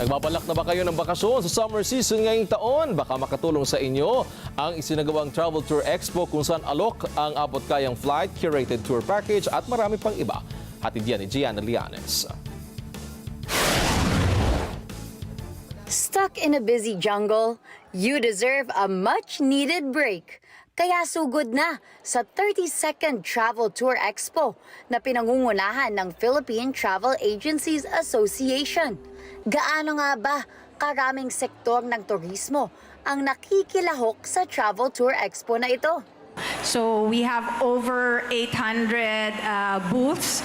Nagbabalak na ba kayo ng bakasyon sa summer season ngayong taon? Baka makatulong sa inyo ang isinagawang Travel Tour Expo kung saan alok ang abot kayang flight, curated tour package at marami pang iba. Hatid yan ni Gianna Lianes. Stuck in a busy jungle? You deserve a much-needed break. Kaya sugod na sa 32nd Travel Tour Expo na pinangungunahan ng Philippine Travel Agencies Association. Gaano nga ba karaming sektor ng turismo ang nakikilahok sa Travel Tour Expo na ito? So we have over 800 booths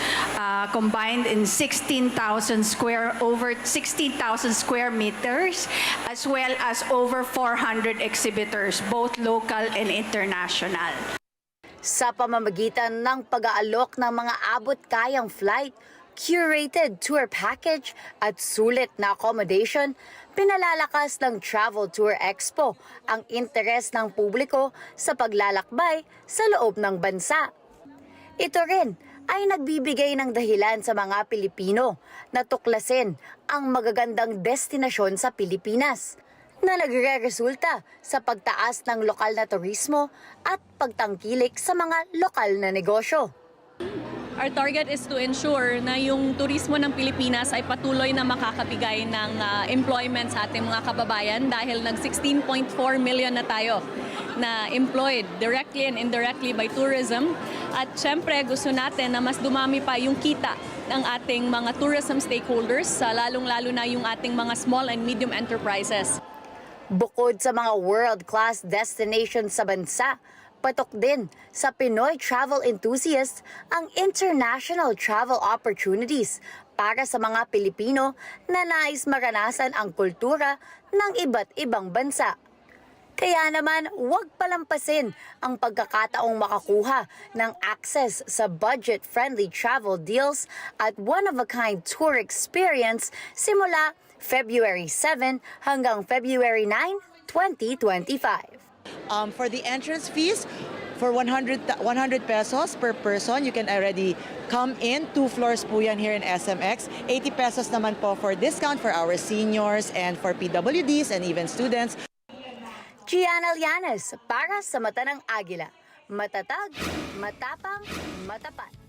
combined in over 16,000 square meters, as well as over 400 exhibitors, both local and international. Sa pamamagitan ng pag-aalok ng mga abot-kayang flight, curated tour package at sulit na accommodation, pinalalakas ng Travel Tour Expo ang interes ng publiko sa paglalakbay sa loob ng bansa. Ito rin ay nagbibigay ng dahilan sa mga Pilipino na tuklasin ang magagandang destinasyon sa Pilipinas na nagre-resulta sa pagtaas ng lokal na turismo at pagtangkilik sa mga lokal na negosyo. Our target is to ensure na yung turismo ng Pilipinas ay patuloy na makakabigay ng employment sa ating mga kababayan dahil nag 16.4 million na tayo na employed directly and indirectly by tourism. At syempre gusto natin na mas dumami pa yung kita ng ating mga tourism stakeholders, lalong-lalo na yung ating mga small and medium enterprises. Bukod sa mga world-class destinations sa bansa, patok din sa Pinoy travel enthusiasts ang international travel opportunities para sa mga Pilipino na nais maranasan ang kultura ng iba't ibang bansa. Kaya naman, huwag palampasin ang pagkakataong makakuha ng access sa budget-friendly travel deals at one-of-a-kind tour experience simula February 7 hanggang February 9, 2025. For the entrance fees, for 100 pesos per person, you can already come in. 2 floors po yan here in SMX. 80 pesos naman po for discount for our seniors and for PWDs and even students. Gianna Lianes para sa Mata ng Agila. Matatag, matapang, matapat.